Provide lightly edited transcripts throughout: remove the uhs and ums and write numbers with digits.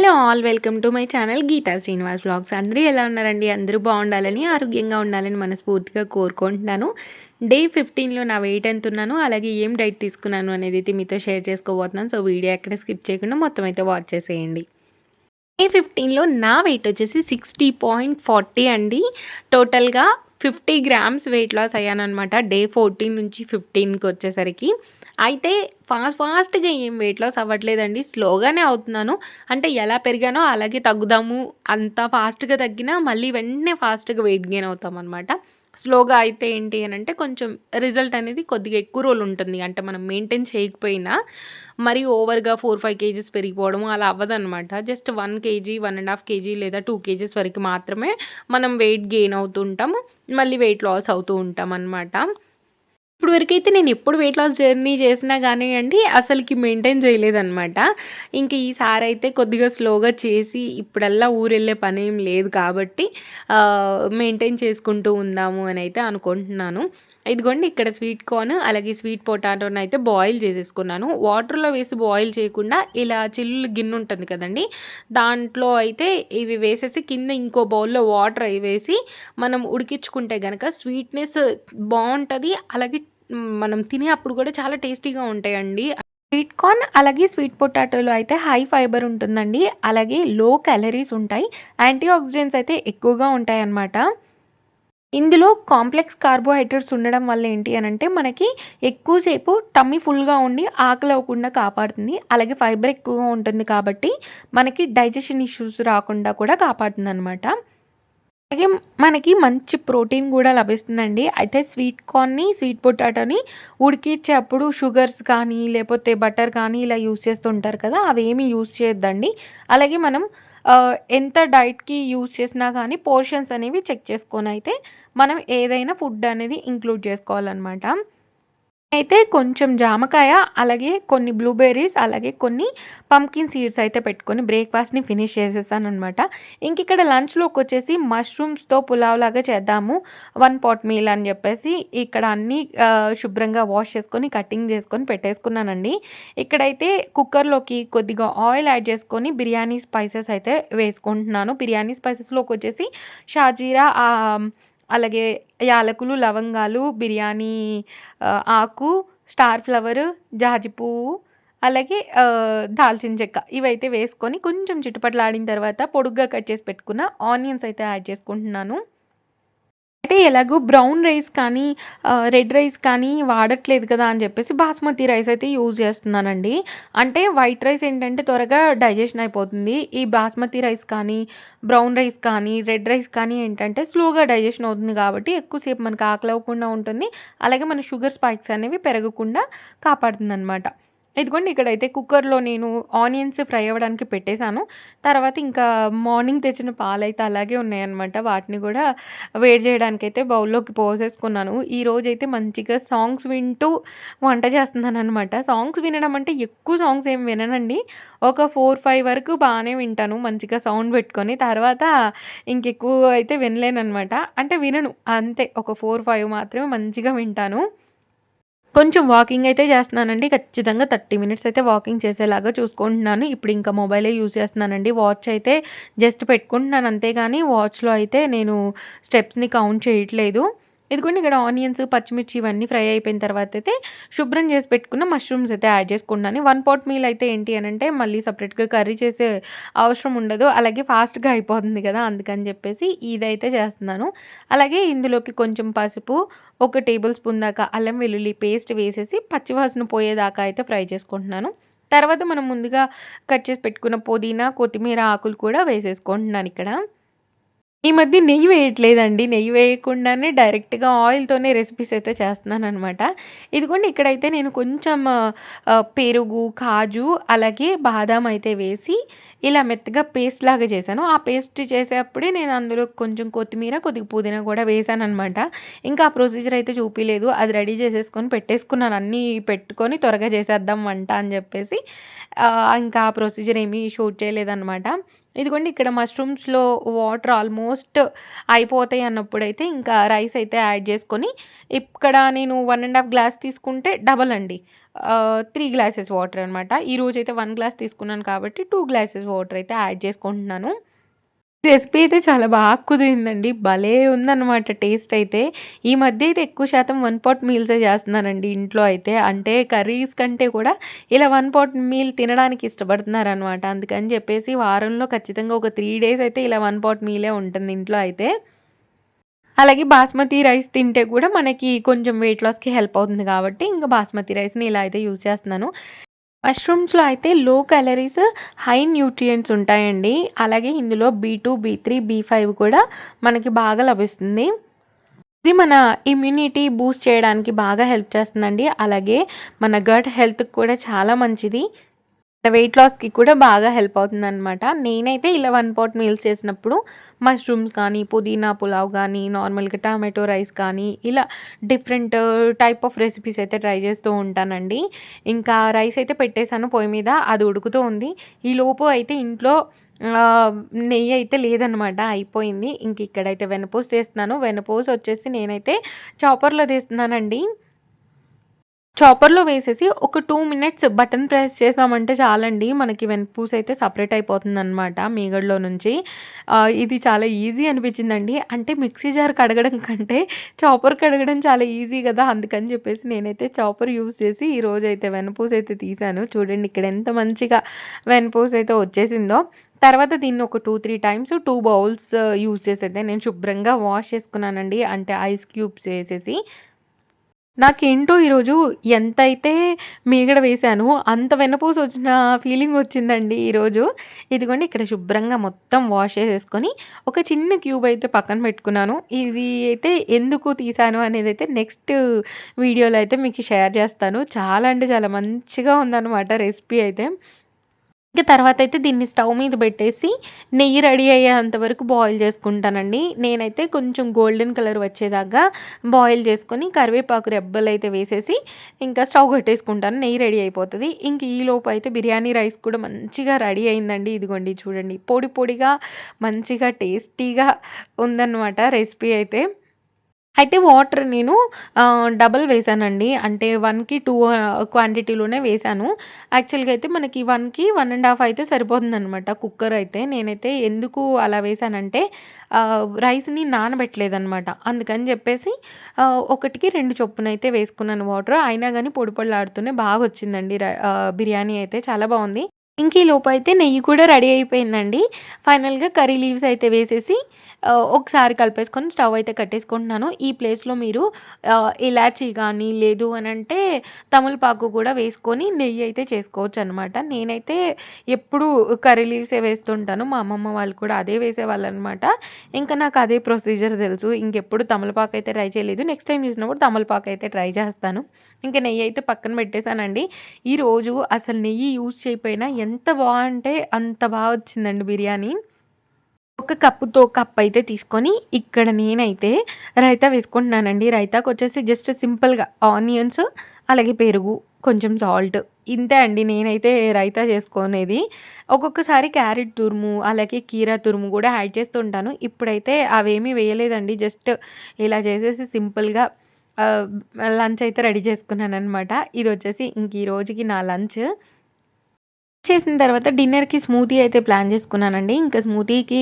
Hello all welcome to my channel Geetha Srinivas vlogs. అందరూ ఎలా ఉన్నారండి? అందరూ బాగుండాలని, ఆరోగ్యంగా ఉండాలని మనస్ఫూర్తిగా కోరుకుంటున్నాను. డే 15లో నా వెయిట్ ఎంత ఉన్నాను, అలాగే ఏం డైట్ తీసుకున్నాను అనేది అయితే మీతో షేర్ చేసుకోబోతున్నాను. సో వీడియో ఎక్కడ స్కిప్ చేయకుండా మొత్తం అయితే వాచ్ చేసేయండి. డే 15లో నా వెయిట్ వచ్చేసి 60.40 అండి. టోటల్గా 50 గ్రామ్స్ వెయిట్ లాస్ అయ్యాననమాట. డే 14 నుంచి 15కి వచ్చేసరికి. అయితే ఫాస్ట్‌గా ఏం వెయిట్ లాస్ అవ్వట్లేదండి. స్లోగానే అవుతున్నాను. అంటే ఎలా పెరిగానో అలాగే తగ్గుదాము. అంత ఫాస్ట్‌గా తగ్గినా మళ్ళీ వెంటనే ఫాస్ట్‌గా వెయిట్ గెయిన్ అవుతామనమాట. స్లోగా అయితే ఏంటి అనంటే కొంచెం రిజల్ట్ అనేది కొద్దిగా ఎక్కువ రోజులు ఉంటుంది. అంటే మనం మెయింటైన్ చేయకపోయినా మరీ ఓవర్‌గా 4, 5 కేజీస్ పెరిగిపోవడం అలా అవ్వదనమాట. జస్ట్ 1 కేజీ, 1 ½ కేజీ లేదా 2 కేజీస్ వరకు మాత్రమే మనం వెయిట్ గెయిన్ అవుతూ ఉంటాము. మళ్ళీ వెయిట్ లాస్ అవుతూ ఉంటామనమాట. ఇప్పుడు వరకైతే నేను ఎప్పుడు వెయిట్ లాస్ జర్నీ చేసినా గానియండి, అసలకి మెయింటైన్ చేయలేదనమాట. ఇంక ఈసారైతే కొద్దిగా స్లోగా చేసి ఇప్పుడల్లా ఊరెళ్ళే పనేం లేదు కాబట్టి మెయింటైన్ చేసుకుంటూ ఉందాము అనైతే అనుకుంటున్నాను. ఇదిగోండి ఇక్కడ స్వీట్ కార్న్, అలాగే స్వీట్ పొటాటోనైతే బాయిల్ చేసేసుకున్నాను. వాటర్‌లో వేసి బాయిల్ చేయకుండా ఇలా చిల్లులు గిన్నె ఉంటుంది కదండీ! దాంట్లో అయితే ఇవి వేసేసి కింద ఇంకో బౌల్‌లో వాటర్ అయి వేసి మనం ఉడికించుకుంటే గనక స్వీట్‌నెస్ బావుంటది. అలాగే మనం తినే అప్పుడు కూడా చాలా టేస్టీగా ఉంటాయండి. స్వీట్ కార్న్ అలాగే స్వీట్ పొటాటోలో అయితే హై ఫైబర్ ఉంటుందండి. అలాగే లో క్యాలరీస్ ఉంటాయి. యాంటీ ఆక్సిడెంట్స్ అయితే ఎక్కువగా ఉంటాయన్నమాట. ఇందులో కాంప్లెక్స్ కార్బోహైడ్రేట్స్ ఉండడం వల్ల ఏంటి అనంటే మనకి ఎక్కువ సేపు టమ్మీ ఫుల్‌గా ఉండి ఆకలి అవ్వకుండా కాపాడుతుంది. అలాగే ఫైబర్ ఎక్కువగా ఉంటుంది కాబట్టి మనకి డైజెషన్ ఇష్యూస్ రాకుండా కూడా కాపాడుతుందనమాట. అలాగే మనకి మంచి ప్రోటీన్ గూడా లభిస్తుందండి. అయితే స్వీట్ కార్న్‌ని, స్వీట్ పొటాటోని ఉడికిచ్చేప్పుడు షుగర్స్ కానీ, లేపోతే బటర్ కానీ ఇలా యూజ్ చేస్తూ ఉంటారు కదా! అవేమీ యూజ్ చేయొద్దండి. అలాగే మనం ఎంత డైట్‌కి యూజ్ చేసినా గానీ పోర్షన్స్ అనేవి చెక్ చేసుకొనైతే మనం ఏదైనా ఫుడ్ అనేది ఇంక్లూడ్ చేసుకోవాలనమాట. అయితే కొంచెం జామకాయ, అలాగే కొన్ని బ్లూబెర్రీస్, అలాగే కొన్ని పంప్కిన్ సీడ్స్ అయితే పెట్టుకొని బ్రేక్‌ఫాస్ట్‌ని ఫినిష్ చేసేసాననమాట. ఇంకిక్కడ లంచ్‌లోకొచ్చేసి మష్రూమ్స్‌తో పులావ్‌లాగా చేద్దాము. 1 పాట్ మీల్ అని జెప్పేసి ఇక్కడ అన్నీ శుభ్రంగా వాష్ చేసుకొని, కటింగ్ జేసుకొని పెట్టేసుకున్నానండి. ఇక్కడైతే కుక్కర్‌లోకి కొద్దిగా ఆయిల్ యాడ్ చేసుకొని బిర్యానీ స్పైసెస్ అయితే వేసుకుంటున్నాను. బిర్యానీ స్పైసెస్‌లోకొచ్చేసి షాజీరా అలాగే యాలకులు, లవంగాలు, బిర్యానీ ఆకు, స్టార్ ఫ్లవరు, జాజి పువ్వు, అలాగే దాల్చిన చెక్క ఇవైతే వేసుకొని కొంచెం చిటపటలాడిన తర్వాత పొడుగ్గా కట్ చేసి పెట్టుకున్న ఆనియన్స్ అయితే యాడ్ చేసుకుంటున్నాను. అయితే ఎలాగో బ్రౌన్ రైస్ కానీ, రెడ్ రైస్ కానీ వాడట్లేదు కదా అని చెప్పేసి బాస్మతి రైస్ అయితే యూజ్ చేస్తున్నానండి. అంటే వైట్ రైస్ ఏంటంటే త్వరగా డైజెషన్ అయిపోతుంది. ఈ బాస్మతి రైస్ కానీ, బ్రౌన్ రైస్ కానీ, రెడ్ రైస్ కానీ ఏంటంటే స్లోగా డైజెషన్ అవుతుంది కాబట్టి ఎక్కువసేపు మనకు ఆకలి అవ్వకుండా ఉంటుంది. అలాగే మన షుగర్ స్పైక్స్ అనేవి పెరగకుండా కాపాడుతుందనమాట. ఇదిగోండి ఇక్కడైతే కుక్కర్‌లో నేను ఆనియన్స్ ఫ్రై అవ్వడానికి పెట్టేసాను. తర్వాత ఇంకా మార్నింగ్ తెచ్చిన పాలైతే అలాగే ఉన్నాయన్నమాట. వాటిని గూడా వేడి చేయడానికైతే బౌల్‌లోకి పోసేసుకున్నాను. ఈరోజైతే మంచిగా సాంగ్స్ వింటూ వంట చేస్తున్నాననమాట. సాంగ్స్ వినడం అంటే ఎక్కువ సాంగ్స్ ఏమి విననండి. ఒక 4, 5 వరకు బానే వింటాను మంచిగా సౌండ్ పెట్టుకొని. తర్వాత ఇంకెక్కువ అయితే వినలేననమాట. అంటే వినను అంతే. ఒక 4, 5 మాత్రమే మంచిగా వింటాను. కొంచెం వాకింగ్ అయితే చేస్తున్నానండి. ఖచ్చితంగా 30 మినిట్స్ అయితే వాకింగ్ చేసేలాగా చూసుకుంటున్నాను. ఇప్పుడు ఇంకా మొబైలే యూజ్ చేస్తున్నానండి. వాచ్ అయితే జస్ట్ పెట్టుకుంటున్నాను అంతేగాని వాచ్‌లో అయితే నేను స్టెప్స్‌ని కౌంట్ చేయట్లేదు. ఇదిగోండి ఇక్కడ ఆనియన్స్, పచ్చిమిర్చి ఇవన్నీ ఫ్రై అయిపోయిన తర్వాత అయితే శుభ్రం చేసి పెట్టుకున్న మష్రూమ్స్ అయితే యాడ్ చేసుకుంటున్నాను. 1 పాట్ మీల్ అయితే ఏంటి అనంటే మళ్ళీ సెపరేట్‌గా కర్రీ చేసే అవసరం ఉండదు. అలాగే ఫాస్ట్‌గా అయిపోతుంది కదా! అందుకని చెప్పేసి ఇదైతే చేస్తున్నాను. అలాగే ఇందులోకి కొంచెం పసుపు, ఒక టేబుల్ స్పూన్ దాకా అల్లం వెల్లుల్లి పేస్ట్ వేసేసి పచ్చివాసన పోయేదాకా అయితే ఫ్రై చేసుకుంటున్నాను. తర్వాత మనం ముందుగా కట్ చేసి పెట్టుకున్న పుదీనా, కొత్తిమీర ఆకులు కూడా వేసేసుకుంటున్నానిక్కడ. ఈ మధ్య నెయ్యి వేయట్లేదండి. నెయ్యి వేయకుండానే డైరెక్ట్‌గా ఆయిల్‌తోనే రెసిపీస్ అయితే చేస్తున్నాననమాట. ఇదిగోండి ఇక్కడైతే నేను కొంచెం పెరుగు, కాజు అలాగే బాదాం అయితే వేసి ఇలా మెత్తగా పేస్ట్ లాగా చేశాను. ఆ పేస్ట్ చేసేప్పుడే నేను అందులో కొంచెం కొత్తిమీర, కొద్దిగా పుదీనా కూడా వేశాననమాట. ఇంకా ఆ ప్రొసీజర్ అయితే చూపియలేదు. అది రెడీ చేసేసుకొని పెట్టేసుకున్నాను. అన్నీ పెట్టుకొని త్వరగా చేసేద్దాం వంట అని చెప్పేసి. ఇంకా ఆ ప్రొసీజర్ ఏమీ షూట్ చేయలేదనమాట. ఇదిగోండి ఇక్కడ మష్రూమ్స్‌లో వాటర్ ఆల్మోస్ట్ అయిపోతాయి అన్నప్పుడైతే ఇంకా రైస్ అయితే యాడ్ చేసుకొని, ఇక్కడ నేను 1 ½ గ్లాస్ తీసుకుంటే డబల్ అండి. 3 గ్లాసెస్ వాటర్ అనమాట. ఈరోజైతే 1 గ్లాస్ తీసుకున్నాను కాబట్టి 2 గ్లాసెస్ వాటర్ అయితే యాడ్ చేసుకుంటున్నాను. రెసిపీ అయితే చాలా బాగా కుదిరిందండి. భలే ఉందనమాట టేస్ట్ అయితే. ఈ మధ్య అయితే ఎక్కువ శాతం వన్ పాట్ మీల్సే చేస్తున్నానండి ఇంట్లో అయితే. అంటే కర్రీస్ కంటే కూడా ఇలా వన్ పాట్ మీల్ తినడానికి ఇష్టపడుతున్నారనమాట. అందుకని చెప్పేసి వారంలో ఖచ్చితంగా ఒక 3 డేస్ అయితే ఇలా వన్ పాట్ మీలే ఉంటుంది ఇంట్లో అయితే. అలాగే బాస్మతి రైస్ తింటే కూడా మనకి కొంచెం వెయిట్ లాస్‌కి హెల్ప్ అవుతుంది కాబట్టి, ఇంకా బాస్మతి రైస్‌ని ఇలా అయితే యూజ్ చేస్తున్నాను. మష్రూమ్స్‌లో అయితే లో క్యాలరీస్, హై న్యూట్రియంట్స్ ఉంటాయండి. అలాగే ఇందులో బీ2, బీ3, బీ5 కూడా మనకి బాగా లభిస్తుంది. ఇది మన ఇమ్యూనిటీ బూస్ట్ చేయడానికి బాగా హెల్ప్ చేస్తుందండి. అలాగే మన గట్ హెల్త్‌కి కూడా చాలా మంచిది. వెయిట్ లాస్‌కి కూడా బాగా హెల్ప్ అవుతుందనమాట. నేనైతే ఇలా వన్ పాట్ మీల్స్ చేసినప్పుడు మష్రూమ్స్ కానీ, పుదీనా పులావ్ కానీ, నార్మల్‌గా టమాటో రైస్ కానీ, ఇలా డిఫరెంట్ టైప్ ఆఫ్ రెసిపీస్ అయితే ట్రై చేస్తూ ఉంటానండి. ఇంకా రైస్ అయితే పెట్టేసాను పొయ్యి మీద. అది ఉడుకుతూ ఉంది. ఈలోపు అయితే ఇంట్లో నెయ్యి అయితే లేదనమాట. అయిపోయింది. ఇంక ఇక్కడైతే వెన్నపూస తీస్తున్నాను. వెన్నపూస వచ్చేసి నేనైతే చాపర్‌లో తీస్తున్నానండి. చాపర్‌లో వేసేసి ఒక 2 మినిట్స్ బటన్ ప్రెస్ చేసామంటే చాలండి. మనకి వెన్నపూస అయితే సెపరేట్ అయిపోతుందనమాట మీగడలో నుంచి. ఇది చాలా ఈజీ అనిపించిందండి. అంటే మిక్సీ జార్ కడగడం కంటే చాపర్ కడగడం చాలా ఈజీ గదా! అందుకని చెప్పేసి నేనైతే చాపర్ యూజ్ చేసి ఈరోజైతే వెన్నపూస అయితే తీసాను. చూడండి ఇక్కడ ఎంత మంచిగా వెన్నపూస అయితే వచ్చేసిందో. తర్వాత దీన్ని ఒక 2, 3 టైమ్స్ 2 బౌల్స్ యూజ్ చేసైతే నేను శుభ్రంగా వాష్ చేసుకున్నానండి. అంటే ఐస్ క్యూబ్స్ ఏసేసి. నాకేంటో ఈరోజు ఎంతైతే మీగడ వేశానో, అంత వెన్నపూసొచ్చిన ఫీలింగొచ్చిందండి ఈరోజు. ఇదిగోండి ఇక్కడ శుభ్రంగా మొత్తం వాష్ చేసేసుకొని, ఒక చిన్న క్యూబ్ అయితే పక్కన పెట్టుకున్నాను. ఇది అయితే ఎందుకు తీశాను అనేదైతే నెక్స్ట్ వీడియోలో అయితే మీకు షేర్ చేస్తాను. చాలా అంటే చాలా మంచిగా ఉందనమాట రెసిపీ అయితే. ఇంక తర్వాతయితే దీన్ని స్టవ్ మీద పెట్టేసి, నెయ్యి రెడీ అయ్యేంత వరకు బాయిల్ చేసుకుంటానండి. నేనైతే కొంచెం గోల్డెన్ కలర్ వచ్చేదాకా బాయిల్ చేసుకొని, కరివేపాకు రెబ్బలైతే వేసేసి, ఇంకా స్టవ్ కట్టేసుకుంటాను. నెయ్యి రెడీ అయిపోతది. ఇంక ఈలోపు అయితే బిర్యానీ రైస్ కూడా మంచిగా రెడీ అయిందండి. ఇదిగోండి చూడండి. పొడి పొడిగా, మంచిగా టేస్టీగా ఉందనమాట రెసిపీ అయితే. అయితే వాటర్ నేను డబుల్ వేశానండి. అంటే 1కి 2 క్వాంటిటీలోనే వేశాను. యాక్చువల్‌గా అయితే మనకి 1కి 1 ½ అయితే సరిపోతుందనమాట కుక్కర్ అయితే. నేనైతే ఎందుకు అలా వేశానంటే రైస్‌ని నానబెట్టలేదనమాట. అందుకని చెప్పేసి 1కి 2 చొప్పునైతే వేసుకున్నాను వాటర్. అయినా గాని పొడి పొడిలాడుతూనే బాగొచ్చిందండి బిర్యానీ అయితే చాలా బావుంది. ఇంక ఈలోపైతే నెయ్యి కూడా రెడీ అయిపోయిందండి. ఫైనల్‌గా కర్రీ లీవ్స్ అయితే వేసేసి ఒకసారి కలిపేసుకొని స్టవ్ అయితే కట్టేసుకుంటున్నాను. ఈ ప్లేస్‌లో మీరు ఇలాచీ గానీ, లేదు అనంటే తమలపాకు కూడా వేసుకొని నెయ్యి అయితే చేసుకోవచ్చనమాట. నేనైతే ఎప్పుడూ కర్రీ లీవ్సే వేస్తుంటాను. మా అమ్మమ్మ వాళ్ళు కూడా అదే వేసేవాళ్ళనమాట. ఇంకా నాకు అదే ప్రొసీజర్ తెలుసు. ఇంకెప్పుడు తమలపాకు అయితే ట్రై చేయలేదు. నెక్స్ట్ టైమ్ చూసినప్పుడు తమలపాకు అయితే ట్రై చేస్తాను. ఇంక నెయ్యి అయితే పక్కన పెట్టేసానండి. ఈరోజు అసలు నెయ్యి యూజ్ చేయకపోయినా ఎంత అంటే అంత వచ్చిందండి బిర్యానీ. ఒక కప్పుతో కప్పయితే తీసుకొని, ఇక్కడ నేనైతే రైతా వేసుకుంటున్నానండి. రైతాకొచ్చేసి జస్ట్ సింపుల్‌గా ఆనియన్స్, అలాగే పెరుగు, కొంచెం సాల్ట్ ఇంతే అండి నేనైతే రైతా చేసుకునేది. ఒక్కొక్కసారి క్యారెట్ తురుము, అలాగే కీరా తురుము కూడా యాడ్ చేస్తూ ఉంటాను. ఇప్పుడైతే అవేమీ వేయలేదండి. జస్ట్ ఇలా చేసేసి సింపుల్‌గా ఆహ్, లంచ్ అయితే రెడీ చేసుకున్నాననమాట. ఇదొచ్చేసి ఇంక ఈ రోజుకి నా లంచ్. చేసిన తర్వాత డిన్నర్‌కి స్మూతీ అయితే ప్లాన్ చేసుకున్నానండి. ఇంకా స్మూతీకి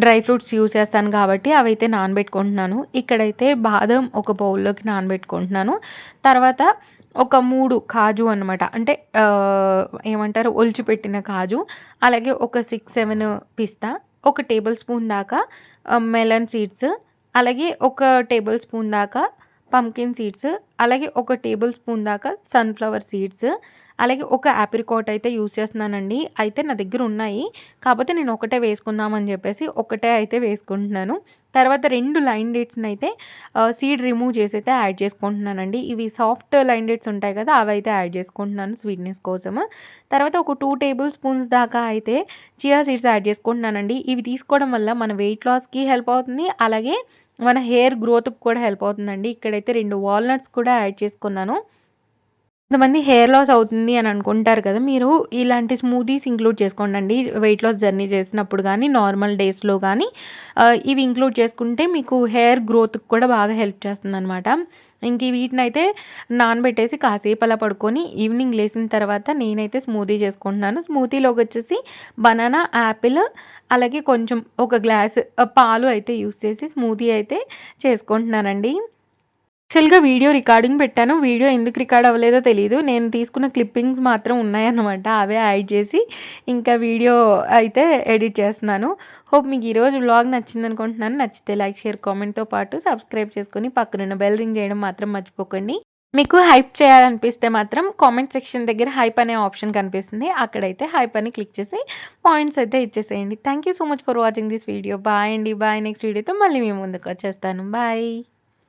డ్రై ఫ్రూట్స్ యూజ్ చేస్తాను కాబట్టి అవైతే నానబెట్టుకుంటున్నాను. ఇక్కడైతే బాదం ఒక బౌల్‌లోకి నానబెట్టుకుంటున్నాను. తర్వాత ఒక 3 కాజు అనమాట. అంటే ఏమంటారు ఒలిచిపెట్టిన కాజు. అలాగే ఒక 6, 7 పిస్తా, ఒక టేబుల్ స్పూన్ దాకా మెలన్ సీడ్స్, అలాగే ఒక టేబుల్ స్పూన్ దాకా పంకిన్ సీడ్స్, అలాగే ఒక టేబుల్ స్పూన్ దాకా సన్‌ఫ్లవర్ సీడ్స్, అలాగే ఒక ఆప్రికాట్ అయితే యూజ్ చేస్తున్నానండి. అయితే నా దగ్గర ఉన్నాయి. కాపోతే నేను ఒకటే వేసుకుందామని చెప్పేసి ఒకటే అయితే వేసుకుంటున్నాను. తర్వాత 2 లైన్ డేట్స్‌నైతే సీడ్ రిమూవ్ చేసైతే యాడ్ చేసుకుంటున్నానండి. ఇవి సాఫ్ట్ లైన్ డేట్స్ ఉంటాయి కదా! అవైతే యాడ్ చేసుకుంటున్నాను స్వీట్‌నెస్ కోసము. తర్వాత ఒక 2 టేబుల్ స్పూన్స్ దాకా అయితే చియా సీడ్స్ యాడ్ చేసుకుంటున్నానండి. ఇవి తీసుకోవడం వల్ల మన వెయిట్ లాస్‌కి హెల్ప్ అవుతుంది. అలాగే మన హెయిర్ గ్రోత్‌కి కూడా హెల్ప్ అవుతుందండి. ఇక్కడైతే 2 వాల్‌నట్స్ కూడా యాడ్ చేసుకున్నాను. కొంతమంది హెయిర్ లాస్ అవుతుంది అని అనుకుంటారు కదా! మీరు ఇలాంటి స్మూతీస్ ఇంక్లూడ్ చేసుకోండండి. వెయిట్ లాస్ జర్నీ చేసినప్పుడు గానీ, నార్మల్ డేస్‌లో గానీ ఇవి ఇంక్లూడ్ చేసుకుంటే మీకు హెయిర్ గ్రోత్‌కి కూడా బాగా హెల్ప్ చేస్తుందనమాట. ఇంక వీటినైతే నానబెట్టేసి కాసేపు అలా పడుకొని ఈవినింగ్ లేసిన తర్వాత నేనైతే స్మూతీ చేసుకుంటున్నాను. స్మూతీలోకొచ్చేసి బనానా, యాపిల్ అలాగే కొంచెం ఒక గ్లాస్ పాలు అయితే యూజ్ చేసి స్మూతీ అయితే చేసుకుంటున్నానండి. యాక్చువల్‌గా వీడియో రికార్డింగ్ పెట్టాను. వీడియో ఎందుకు రికార్డ్ అవ్వలేదో తెలీదు. నేను తీసుకున్న క్లిప్పింగ్స్ మాత్రం ఉన్నాయన్నమాట. అవే యాడ్ చేసి ఇంకా వీడియో అయితే ఎడిట్ చేస్తున్నాను. హోప్ మీకు ఈరోజు వ్లాగ్ నచ్చిందనుకుంటున్నాను. నచ్చితే లైక్, షేర్, కామెంట్‌తో పాటు సబ్స్క్రైబ్ చేసుకొని పక్కనున్న బెల్ రింగ్ చేయడం మాత్రం మర్చిపోకండి. మీకు హైప్ చేయాలనిపిస్తే మాత్రం కామెంట్ సెక్షన్ దగ్గర హైప్ అనే ఆప్షన్ కనిపిస్తుంది. అక్కడైతే హైప్ అని క్లిక్ చేసి పాయింట్స్ అయితే ఇచ్చేసేయండి. Thank you so much for watching this video. Bye అండి. బాయ్. నెక్స్ట్ వీడియోతో మళ్ళీ మీ ముందుకొచ్చేస్తాను. బాయ్.